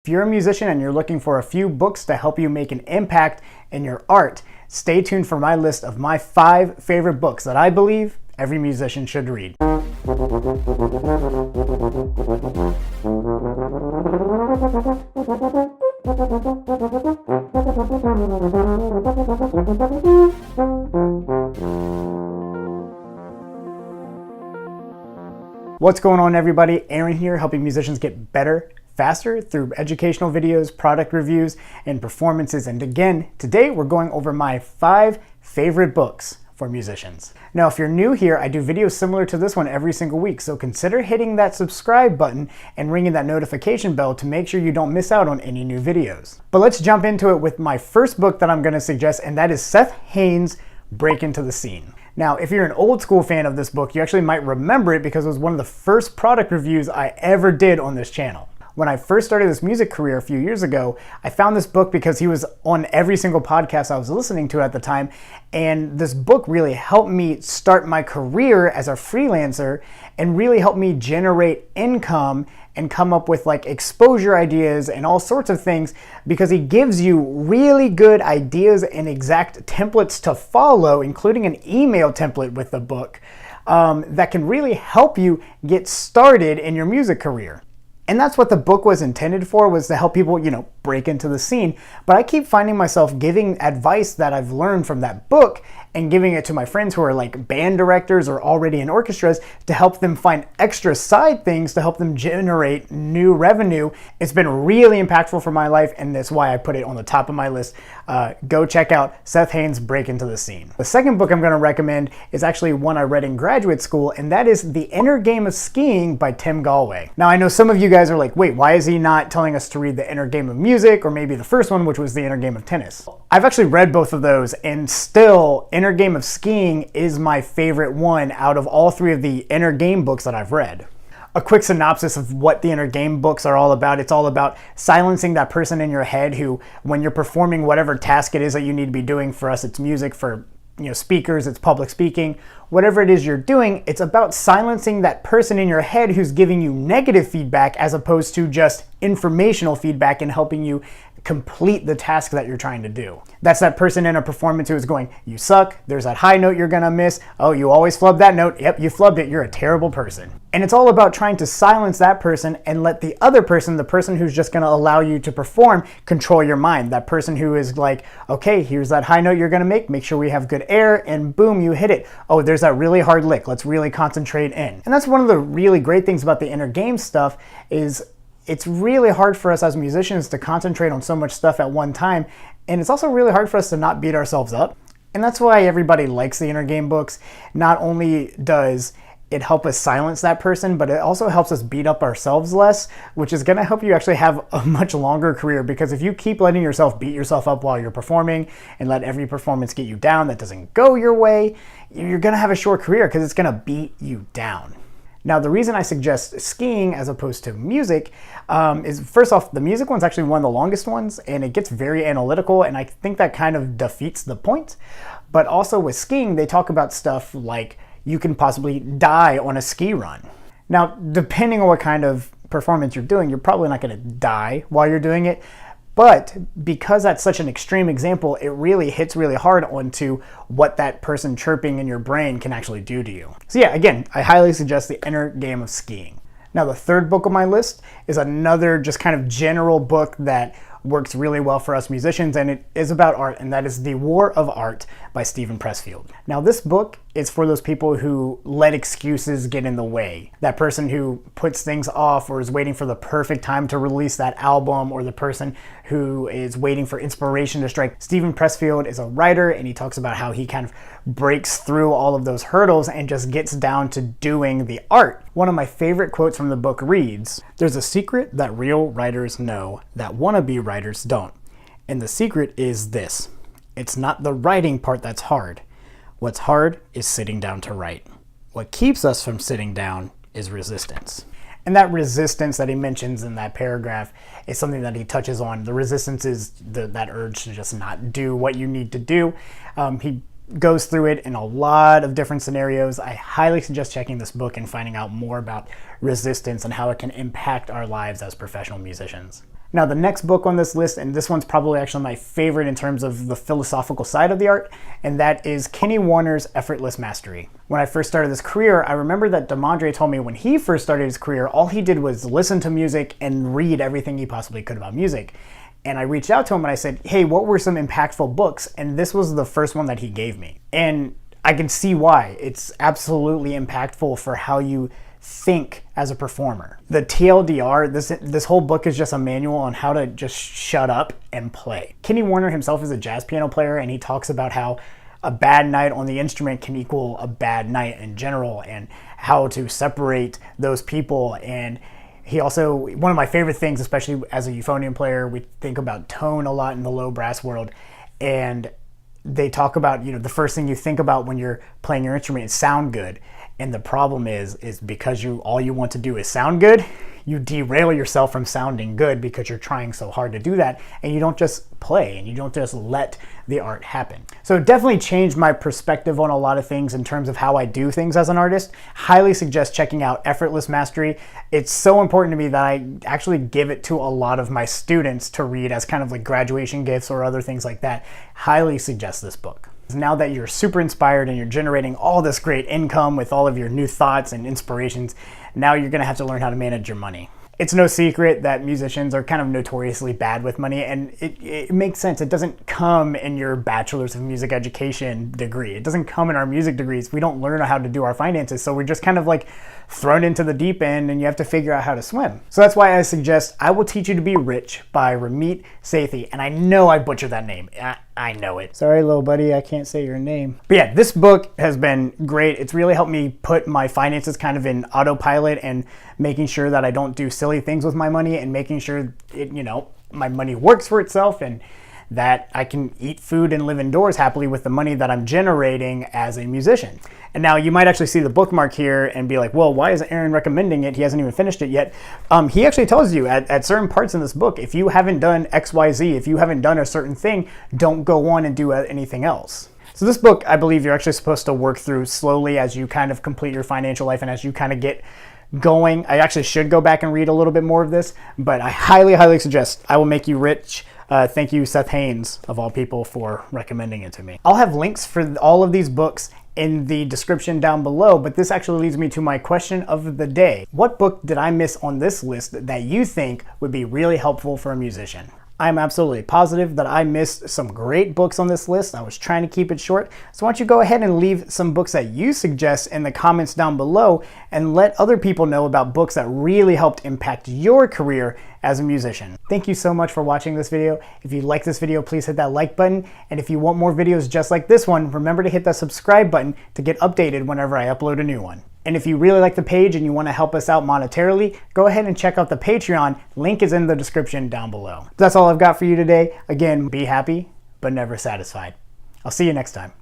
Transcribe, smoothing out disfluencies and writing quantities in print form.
you're a musician and you're looking for a few books to help you make an impact in your art, stay tuned for my list of my 5 favorite books that I believe every musician should read. What's going on, everybody? Aaron here, helping musicians get better, faster through educational videos, product reviews, and performances. And again, today we're going over my 5 favorite books for musicians. Now, if you're new here, I do videos similar to this one every single week, so consider hitting that subscribe button and ringing that notification bell to make sure you don't miss out on any new videos. But let's jump into it with my first book that I'm going to suggest, and that is Seth Haynes' Break Into the Scene. Now, if you're an old school fan of this book, you actually might remember it because it was one of the first product reviews I ever did on this channel. When I first started this music career a few years ago, I found this book because he was on every single podcast I was listening to at the time, and this book really helped me start my career as a freelancer and really helped me generate income and come up with like exposure ideas and all sorts of things, because he gives you really good ideas and exact templates to follow, including an email template with the book that can really help you get started in your music career. And that's what the book was intended for, was to help people, break into the scene. But I keep finding myself giving advice that I've learned from that book and giving it to my friends who are like band directors or already in orchestras to help them find extra side things to help them generate new revenue. It's been really impactful for my life, and that's why I put it on the top of my list. Go check out Seth Haynes' Break Into the Scene. The second book I'm going to recommend is actually one I read in graduate school, and that is The Inner Game of Skiing by Tim Galway. Now, I know some of you guys are like, wait, why is he not telling us to read The Inner Game of Music, or maybe the first one, which was The Inner Game of Tennis? I've actually read both of those, and still, Inner Game of Skiing is my favorite one out of all 3 of the Inner Game books that I've read. A quick synopsis of what the Inner Game books are all about. It's all about silencing that person in your head who, when you're performing whatever task it is that you need to be doing, for us it's music, for speakers, it's public speaking, whatever it is you're doing, it's about silencing that person in your head who's giving you negative feedback as opposed to just informational feedback and helping you complete the task that you're trying to do. That's that person in a performance who is going, you suck, there's that high note you're gonna miss, oh, you always flub that note, yep, you flubbed it, you're a terrible person. And it's all about trying to silence that person and let the other person, the person who's just gonna allow you to perform, control your mind. That person who is like, okay, here's that high note you're gonna make sure we have good air, and boom, you hit it. Oh, there's that really hard lick, let's really concentrate in. And that's one of the really great things about the Inner Game stuff is it's really hard for us as musicians to concentrate on so much stuff at one time, and it's also really hard for us to not beat ourselves up. And that's why everybody likes the Inner Game books. Not only does it help us silence that person, but it also helps us beat up ourselves less, which is gonna help you actually have a much longer career, because if you keep letting yourself beat yourself up while you're performing and let every performance get you down that doesn't go your way, you're gonna have a short career because it's gonna beat you down. Now, the reason I suggest skiing as opposed to music is, first off, the music one's actually one of the longest ones, and it gets very analytical, and I think that kind of defeats the point. But also with skiing, they talk about stuff like you can possibly die on a ski run. Now, depending on what kind of performance you're doing, you're probably not going to die while you're doing it. But because that's such an extreme example, it really hits really hard onto what that person chirping in your brain can actually do to you. So yeah, again, I highly suggest The Inner Game of Skiing. Now, the third book on my list is another just kind of general book that works really well for us musicians, and it is about art, and that is The War of Art by Steven Pressfield. Now, this book is for those people who let excuses get in the way. That person who puts things off or is waiting for the perfect time to release that album, or the person who is waiting for inspiration to strike. Steven Pressfield is a writer, and he talks about how he kind of breaks through all of those hurdles and just gets down to doing the art. One of my favorite quotes from the book reads, "There's a secret that real writers know that wannabe writers don't. And the secret is this: it's not the writing part that's hard. What's hard is sitting down to write. What keeps us from sitting down is resistance." And that resistance that he mentions in that paragraph is something that he touches on. The resistance is that urge to just not do what you need to do. He goes through it in a lot of different scenarios. I highly suggest checking this book and finding out more about resistance and how it can impact our lives as professional musicians. Now, the next book on this list, and this one's probably actually my favorite in terms of the philosophical side of the art, and that is Kenny Warner's Effortless Mastery. When I first started this career, I remember that Demondre told me when he first started his career, all he did was listen to music and read everything he possibly could about music. And I reached out to him and I said, hey, what were some impactful books? And this was the first one that he gave me. And I can see why. It's absolutely impactful for how you think as a performer. The TLDR, this whole book is just a manual on how to just shut up and play. Kenny Warner himself is a jazz piano player, and he talks about how a bad night on the instrument can equal a bad night in general, and how to separate those people. And he also, one of my favorite things, especially as a euphonium player, we think about tone a lot in the low brass world, and they talk about, the first thing you think about when you're playing your instrument is sound good. And the problem is because all you want to do is sound good, you derail yourself from sounding good because you're trying so hard to do that, and you don't just play and you don't just let the art happen. So it definitely changed my perspective on a lot of things in terms of how I do things as an artist. Highly suggest checking out Effortless Mastery. It's so important to me that I actually give it to a lot of my students to read as kind of like graduation gifts or other things like that. Highly suggest this book. Now that you're super inspired and you're generating all this great income with all of your new thoughts and inspirations, now you're gonna have to learn how to manage your money. It's no secret that musicians are kind of notoriously bad with money, and it makes sense. It doesn't come in your bachelor's of music education degree. It doesn't come in our music degrees. We don't learn how to do our finances, so we're just kind of like thrown into the deep end and you have to figure out how to swim. So that's why I suggest I Will Teach You to Be Rich by Ramit Sethi. And I know I butchered that name. I know it. Sorry, little buddy, I can't say your name. But yeah, this book has been great. It's really helped me put my finances kind of in autopilot and making sure that I don't do silly things with my money, and making sure my money works for itself, and that I can eat food and live indoors happily with the money that I'm generating as a musician. And now you might actually see the bookmark here and be like, well, why is Aaron recommending it? He hasn't even finished it yet. He actually tells you at certain parts in this book, if you haven't done XYZ, if you haven't done a certain thing, don't go on and do anything else. So this book, I believe you're actually supposed to work through slowly as you kind of complete your financial life and as you kind of get going. I actually should go back and read a little bit more of this, but I highly, highly suggest I Will Make You Rich. Thank you, Seth Haynes, of all people, for recommending it to me. I'll have links for all of these books in the description down below, but this actually leads me to my question of the day. What book did I miss on this list that you think would be really helpful for a musician? I'm absolutely positive that I missed some great books on this list. I was trying to keep it short. So why don't you go ahead and leave some books that you suggest in the comments down below, and let other people know about books that really helped impact your career as a musician. Thank you so much for watching this video. If you like this video, please hit that like button. And if you want more videos just like this one, remember to hit that subscribe button to get updated whenever I upload a new one. And if you really like the page and you want to help us out monetarily, go ahead and check out the Patreon. Link is in the description down below. That's all I've got for you today. Again, be happy, but never satisfied. I'll see you next time.